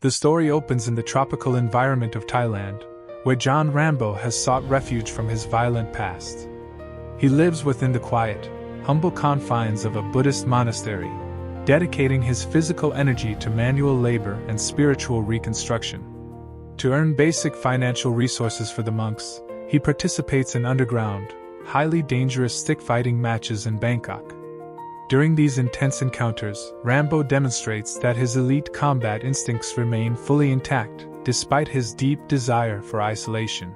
The story opens in the tropical environment of Thailand, where John Rambo has sought refuge from his violent past. He lives within the quiet, humble confines of a Buddhist monastery, dedicating his physical energy to manual labor and spiritual reconstruction. To earn basic financial resources for the monks, he participates in underground, highly dangerous stick-fighting matches in Bangkok. During these intense encounters, Rambo demonstrates that his elite combat instincts remain fully intact, despite his deep desire for isolation.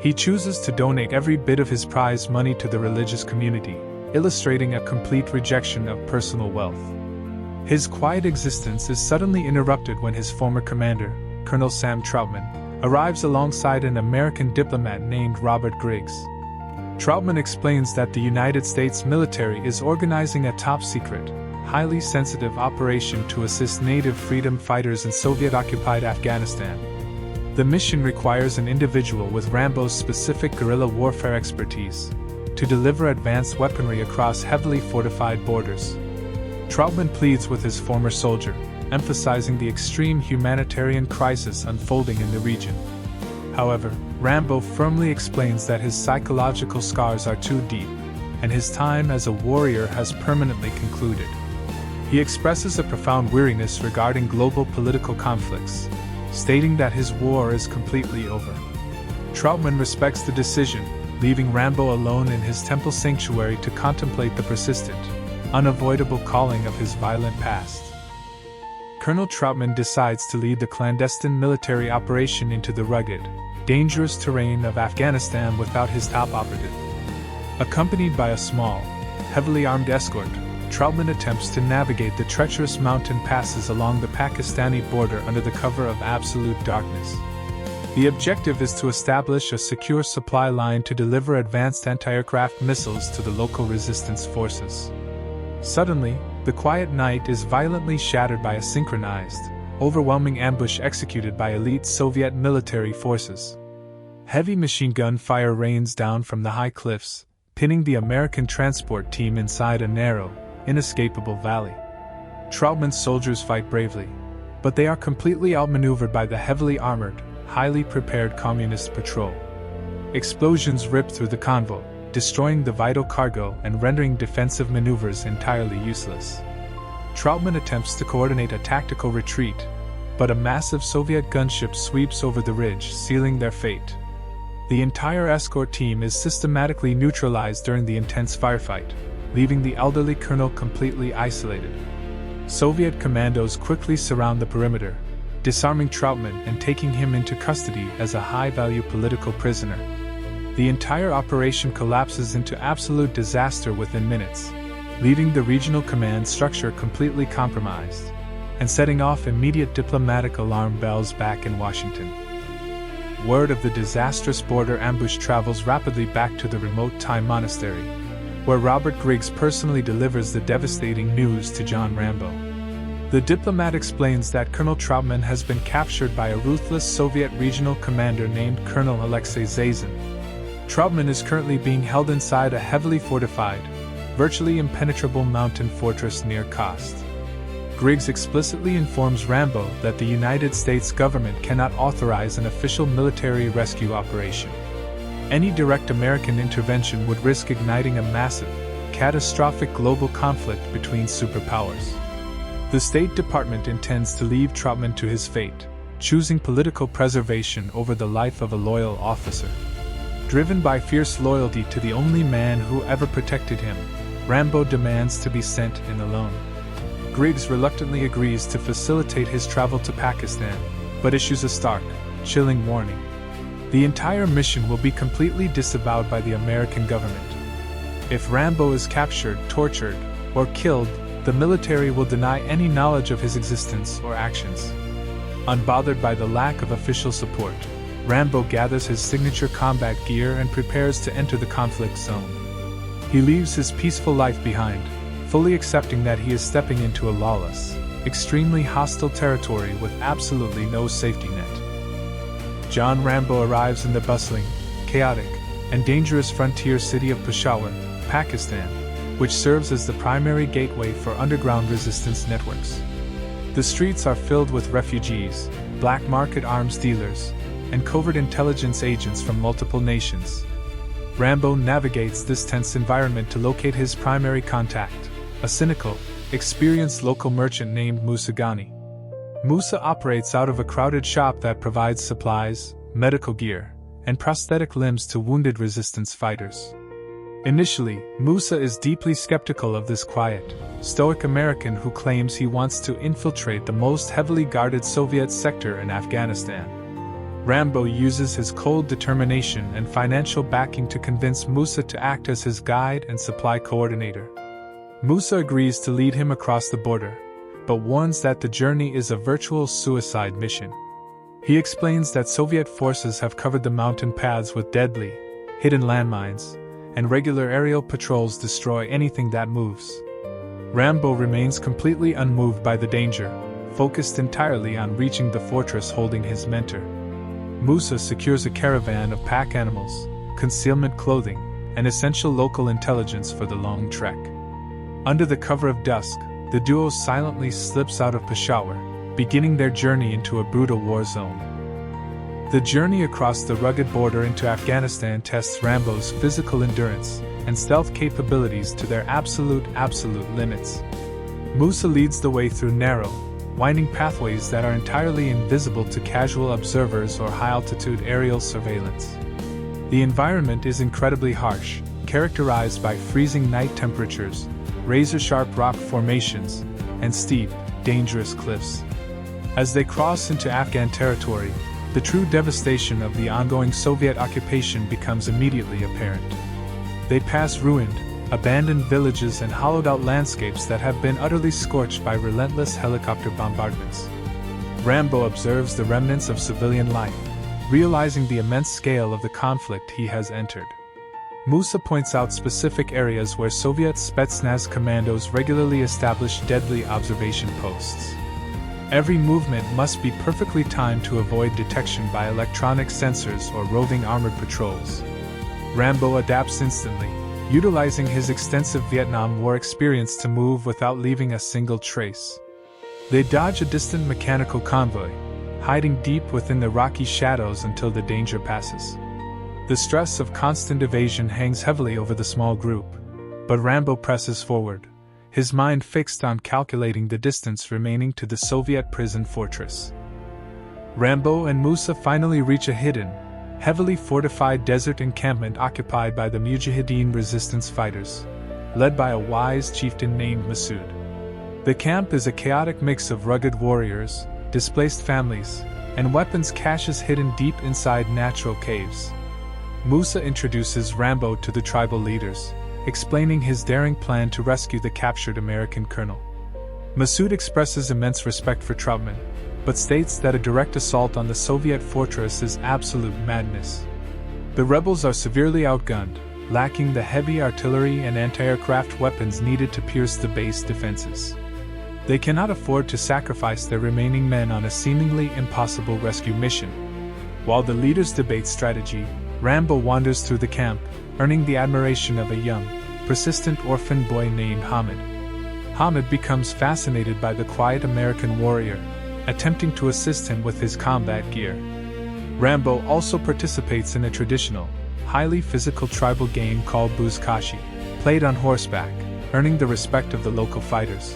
He chooses to donate every bit of his prize money to the religious community, illustrating a complete rejection of personal wealth. His quiet existence is suddenly interrupted when his former commander, Colonel Sam Troutman, arrives alongside an American diplomat named Robert Griggs. Troutman explains that the United States military is organizing a top-secret, highly sensitive operation to assist native freedom fighters in Soviet-occupied Afghanistan. The mission requires an individual with Rambo's specific guerrilla warfare expertise to deliver advanced weaponry across heavily fortified borders. Troutman pleads with his former soldier, emphasizing the extreme humanitarian crisis unfolding in the region. However, Rambo firmly explains that his psychological scars are too deep, and his time as a warrior has permanently concluded. He expresses a profound weariness regarding global political conflicts, stating that his war is completely over. Troutman respects the decision, leaving Rambo alone in his temple sanctuary to contemplate the persistent, unavoidable calling of his violent past. Colonel Troutman decides to lead the clandestine military operation into the rugged, dangerous terrain of Afghanistan without his top operative. Accompanied by a small, heavily armed escort, Troutman attempts to navigate the treacherous mountain passes along the Pakistani border under the cover of absolute darkness. The objective is to establish a secure supply line to deliver advanced anti-aircraft missiles to the local resistance forces. Suddenly, the quiet night is violently shattered by a synchronized, overwhelming ambush executed by elite Soviet military forces. Heavy machine gun fire rains down from the high cliffs, pinning the American transport team inside a narrow, inescapable valley. Troutman's soldiers fight bravely, but they are completely outmaneuvered by the heavily armored, highly prepared communist patrol. Explosions rip through the convoy, destroying the vital cargo and rendering defensive maneuvers entirely useless. Troutman attempts to coordinate a tactical retreat, but a massive Soviet gunship sweeps over the ridge, sealing their fate. The entire escort team is systematically neutralized during the intense firefight, leaving the elderly colonel completely isolated. Soviet commandos quickly surround the perimeter, disarming Troutman and taking him into custody as a high-value political prisoner. The entire operation collapses into absolute disaster within minutes, leaving the regional command structure completely compromised, and setting off immediate diplomatic alarm bells back in Washington. Word of the disastrous border ambush travels rapidly back to the remote Thai monastery, where Robert Griggs personally delivers the devastating news to John Rambo. The diplomat explains that Colonel Troutman has been captured by a ruthless Soviet regional commander named Colonel Alexei Zazin. Troutman is currently being held inside a heavily fortified, virtually impenetrable mountain fortress near Khost. Griggs explicitly informs Rambo that the United States government cannot authorize an official military rescue operation. Any direct American intervention would risk igniting a massive, catastrophic global conflict between superpowers. The State Department intends to leave Troutman to his fate, choosing political preservation over the life of a loyal officer. Driven by fierce loyalty to the only man who ever protected him, Rambo demands to be sent in alone. Griggs reluctantly agrees to facilitate his travel to Pakistan, but issues a stark, chilling warning. The entire mission will be completely disavowed by the American government. If Rambo is captured, tortured, or killed, the military will deny any knowledge of his existence or actions. Unbothered by the lack of official support, Rambo gathers his signature combat gear and prepares to enter the conflict zone. He leaves his peaceful life behind, fully accepting that he is stepping into a lawless, extremely hostile territory with absolutely no safety net. John Rambo arrives in the bustling, chaotic, and dangerous frontier city of Peshawar, Pakistan, which serves as the primary gateway for underground resistance networks. The streets are filled with refugees, black market arms dealers, and covert intelligence agents from multiple nations. Rambo navigates this tense environment to locate his primary contact, a cynical, experienced local merchant named Musa Ghani. Musa operates out of a crowded shop that provides supplies, medical gear, and prosthetic limbs to wounded resistance fighters. Initially, Musa is deeply skeptical of this quiet, stoic American who claims he wants to infiltrate the most heavily guarded Soviet sector in Afghanistan. Rambo uses his cold determination and financial backing to convince Musa to act as his guide and supply coordinator. Musa agrees to lead him across the border, but warns that the journey is a virtual suicide mission. He explains that Soviet forces have covered the mountain paths with deadly, hidden landmines, and regular aerial patrols destroy anything that moves. Rambo remains completely unmoved by the danger, focused entirely on reaching the fortress holding his mentor. Musa secures a caravan of pack animals, concealment clothing, and essential local intelligence for the long trek. Under the cover of dusk, the duo silently slips out of Peshawar, beginning their journey into a brutal war zone. The journey across the rugged border into Afghanistan tests Rambo's physical endurance and stealth capabilities to their absolute limits. Musa leads the way through narrow, winding pathways that are entirely invisible to casual observers or high-altitude aerial surveillance. The environment is incredibly harsh, characterized by freezing night temperatures, razor-sharp rock formations, and steep, dangerous cliffs. As they cross into Afghan territory, the true devastation of the ongoing Soviet occupation becomes immediately apparent. They pass ruined, abandoned villages and hollowed-out landscapes that have been utterly scorched by relentless helicopter bombardments. Rambo observes the remnants of civilian life, realizing the immense scale of the conflict he has entered. Musa points out specific areas where Soviet Spetsnaz commandos regularly establish deadly observation posts. Every movement must be perfectly timed to avoid detection by electronic sensors or roving armored patrols. Rambo adapts instantly, utilizing his extensive Vietnam War experience to move without leaving a single trace. They dodge a distant mechanical convoy, hiding deep within the rocky shadows until the danger passes. The stress of constant evasion hangs heavily over the small group, but Rambo presses forward, his mind fixed on calculating the distance remaining to the Soviet prison fortress. Rambo and Musa finally reach a hidden, heavily fortified desert encampment occupied by the Mujahideen resistance fighters, led by a wise chieftain named Masood. The camp is a chaotic mix of rugged warriors, displaced families, and weapons caches hidden deep inside natural caves. Musa introduces Rambo to the tribal leaders, explaining his daring plan to rescue the captured American colonel. Masood expresses immense respect for Troutman, but states that a direct assault on the Soviet fortress is absolute madness. The rebels are severely outgunned, lacking the heavy artillery and anti-aircraft weapons needed to pierce the base defenses. They cannot afford to sacrifice their remaining men on a seemingly impossible rescue mission. While the leaders debate strategy, Rambo wanders through the camp, earning the admiration of a young, persistent orphan boy named Hamid. Hamid becomes fascinated by the quiet American warrior, attempting to assist him with his combat gear. Rambo also participates in a traditional, highly physical tribal game called Buzkashi, played on horseback, earning the respect of the local fighters.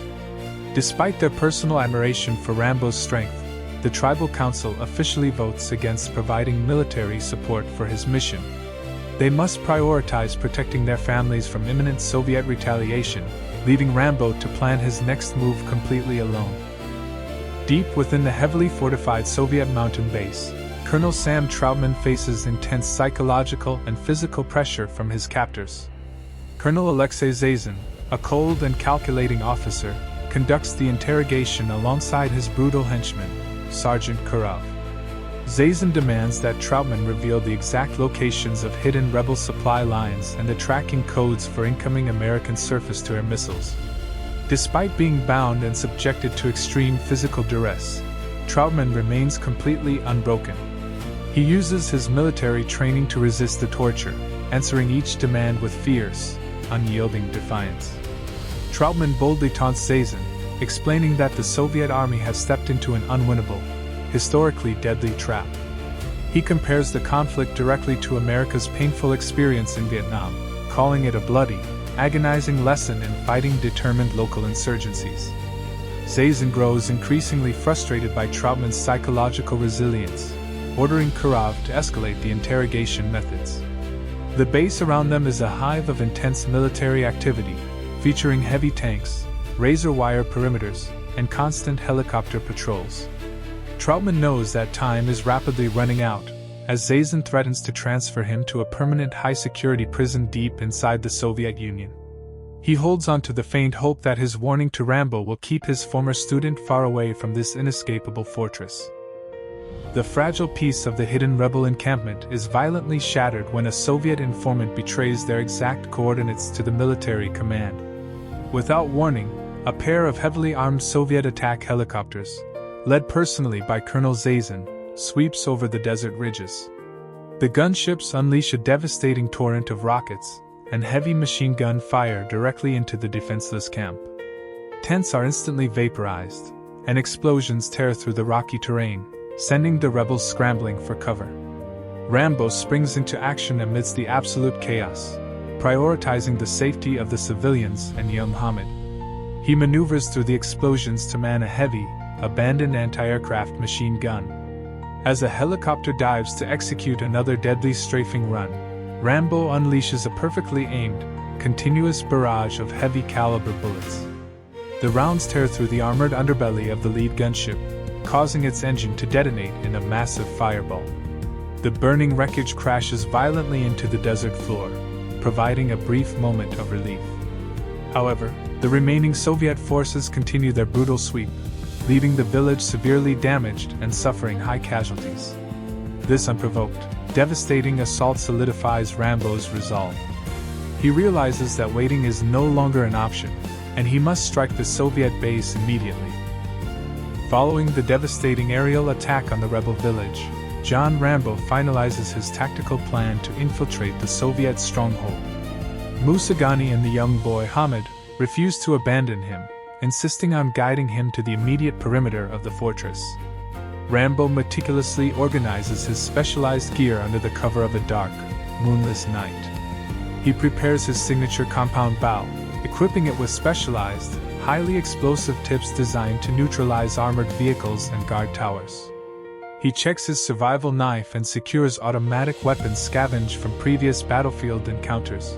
Despite their personal admiration for Rambo's strength, the tribal council officially votes against providing military support for his mission. They must prioritize protecting their families from imminent Soviet retaliation, leaving Rambo to plan his next move completely alone. Deep within the heavily fortified Soviet mountain base, Colonel Sam Troutman faces intense psychological and physical pressure from his captors. Colonel Alexei Zazin, a cold and calculating officer, conducts the interrogation alongside his brutal henchman, Sergeant Kurov. Zazin demands that Troutman reveal the exact locations of hidden rebel supply lines and the tracking codes for incoming American surface-to-air missiles. Despite being bound and subjected to extreme physical duress, Troutman remains completely unbroken. He uses his military training to resist the torture, answering each demand with fierce, unyielding defiance. Troutman boldly taunts Zazin, explaining that the Soviet army has stepped into an unwinnable, historically deadly trap. He compares the conflict directly to America's painful experience in Vietnam, calling it a bloody, agonizing lesson in fighting determined local insurgencies. Zazen grows increasingly frustrated by Troutman's psychological resilience, ordering Kurov to escalate the interrogation methods. The base around them is a hive of intense military activity, featuring heavy tanks, razor wire perimeters, and constant helicopter patrols. Troutman knows that time is rapidly running out, as Zazen threatens to transfer him to a permanent high-security prison deep inside the Soviet Union. He holds on to the faint hope that his warning to Rambo will keep his former student far away from this inescapable fortress. The fragile peace of the hidden rebel encampment is violently shattered when a Soviet informant betrays their exact coordinates to the military command. Without warning, a pair of heavily armed Soviet attack helicopters, led personally by Colonel Zazen, sweeps over the desert ridges. The gunships unleash a devastating torrent of rockets and heavy machine gun fire directly into the defenseless camp. Tents are instantly vaporized, and explosions tear through the rocky terrain, sending the rebels scrambling for cover. Rambo springs into action amidst the absolute chaos, prioritizing the safety of the civilians and young Hamid. He maneuvers through the explosions to man a heavy, abandoned anti-aircraft machine gun. As a helicopter dives to execute another deadly strafing run, Rambo unleashes a perfectly aimed, continuous barrage of heavy-caliber bullets. The rounds tear through the armored underbelly of the lead gunship, causing its engine to detonate in a massive fireball. The burning wreckage crashes violently into the desert floor, providing a brief moment of relief. However, the remaining Soviet forces continue their brutal sweep, leaving the village severely damaged and suffering high casualties. This unprovoked, devastating assault solidifies Rambo's resolve. He realizes that waiting is no longer an option, and he must strike the Soviet base immediately. Following the devastating aerial attack on the rebel village, John Rambo finalizes his tactical plan to infiltrate the Soviet stronghold. Musa Ghani and the young boy Hamid refuse to abandon him, insisting on guiding him to the immediate perimeter of the fortress. Rambo meticulously organizes his specialized gear under the cover of a dark, moonless night. He prepares his signature compound bow, equipping it with specialized, highly explosive tips designed to neutralize armored vehicles and guard towers. He checks his survival knife and secures automatic weapons scavenged from previous battlefield encounters.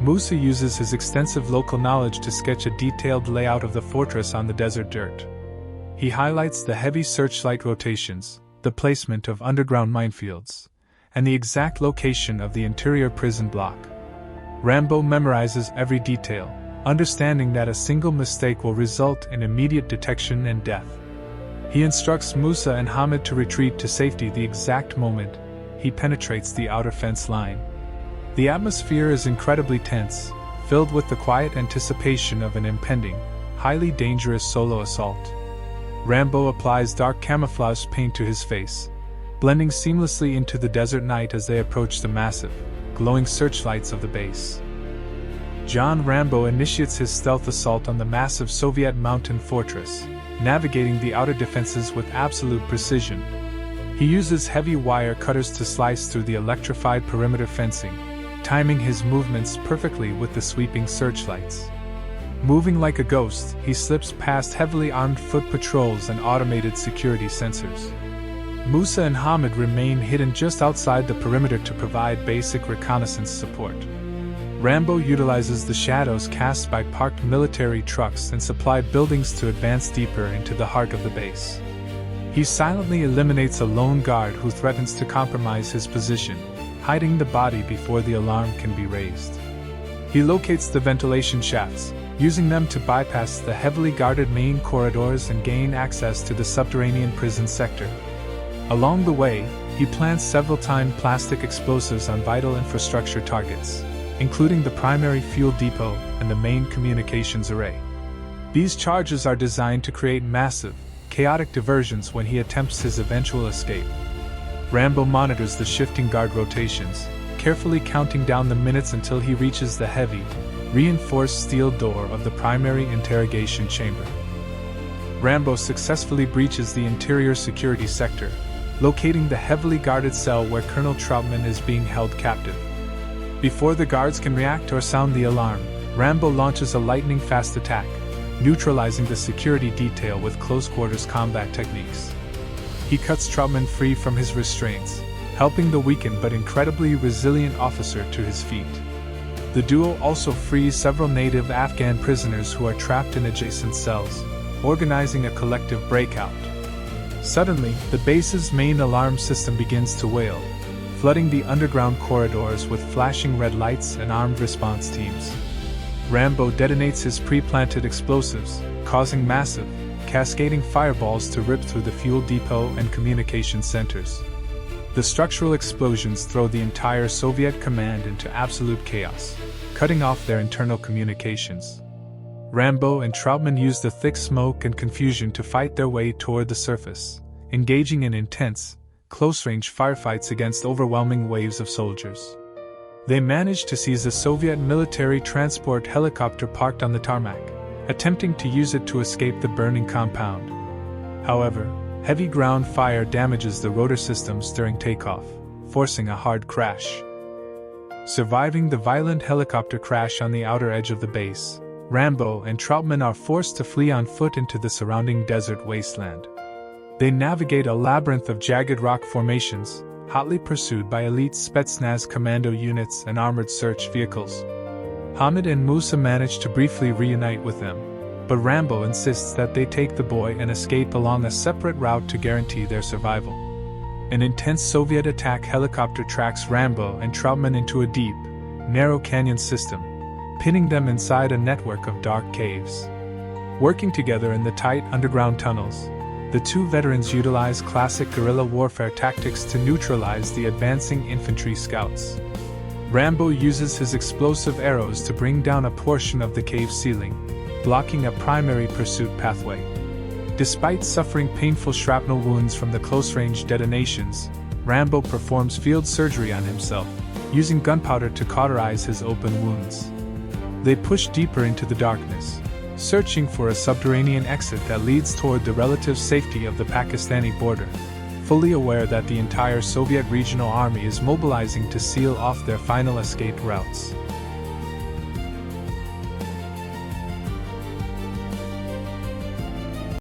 Musa uses his extensive local knowledge to sketch a detailed layout of the fortress on the desert dirt. He highlights the heavy searchlight rotations, the placement of underground minefields, and the exact location of the interior prison block. Rambo memorizes every detail, understanding that a single mistake will result in immediate detection and death. He instructs Musa and Hamid to retreat to safety the exact moment he penetrates the outer fence line. The atmosphere is incredibly tense, filled with the quiet anticipation of an impending, highly dangerous solo assault. Rambo applies dark camouflage paint to his face, blending seamlessly into the desert night as they approach the massive, glowing searchlights of the base. John Rambo initiates his stealth assault on the massive Soviet mountain fortress, navigating the outer defenses with absolute precision. He uses heavy wire cutters to slice through the electrified perimeter fencing, timing his movements perfectly with the sweeping searchlights. Moving like a ghost, he slips past heavily armed foot patrols and automated security sensors. Musa and Hamid remain hidden just outside the perimeter to provide basic reconnaissance support. Rambo utilizes the shadows cast by parked military trucks and supplied buildings to advance deeper into the heart of the base. He silently eliminates a lone guard who threatens to compromise his position, hiding the body before the alarm can be raised. He locates the ventilation shafts, using them to bypass the heavily guarded main corridors and gain access to the subterranean prison sector. Along the way, he plants several timed plastic explosives on vital infrastructure targets, including the primary fuel depot and the main communications array. These charges are designed to create massive, chaotic diversions when he attempts his eventual escape. Rambo monitors the shifting guard rotations, carefully counting down the minutes until he reaches the heavy, reinforced steel door of the primary interrogation chamber. Rambo successfully breaches the interior security sector, locating the heavily guarded cell where Colonel Troutman is being held captive. Before the guards can react or sound the alarm, Rambo launches a lightning-fast attack, neutralizing the security detail with close-quarters combat techniques. He cuts Troutman free from his restraints, helping the weakened but incredibly resilient officer to his feet. The duo also frees several native Afghan prisoners who are trapped in adjacent cells, organizing a collective breakout. Suddenly, the base's main alarm system begins to wail, flooding the underground corridors with flashing red lights and armed response teams. Rambo detonates his pre-planted explosives, causing massive, cascading fireballs to rip through the fuel depot and communication centers. The structural explosions throw the entire Soviet command into absolute chaos, cutting off their internal communications. Rambo and Troutman use the thick smoke and confusion to fight their way toward the surface, engaging in intense, close-range firefights against overwhelming waves of soldiers. They manage to seize a Soviet military transport helicopter parked on the tarmac, attempting to use it to escape the burning compound. However, heavy ground fire damages the rotor systems during takeoff, forcing a hard crash. Surviving the violent helicopter crash on the outer edge of the base, Rambo and Troutman are forced to flee on foot into the surrounding desert wasteland. They navigate a labyrinth of jagged rock formations, hotly pursued by elite Spetsnaz commando units and armored search vehicles. Hamid and Musa manage to briefly reunite with them, but Rambo insists that they take the boy and escape along a separate route to guarantee their survival. An intense Soviet attack helicopter tracks Rambo and Troutman into a deep, narrow canyon system, pinning them inside a network of dark caves. Working together in the tight underground tunnels, the two veterans utilize classic guerrilla warfare tactics to neutralize the advancing infantry scouts. Rambo uses his explosive arrows to bring down a portion of the cave ceiling, blocking a primary pursuit pathway. Despite suffering painful shrapnel wounds from the close-range detonations, Rambo performs field surgery on himself, using gunpowder to cauterize his open wounds. They push deeper into the darkness, searching for a subterranean exit that leads toward the relative safety of the Pakistani border, fully aware that the entire Soviet regional army is mobilizing to seal off their final escape routes.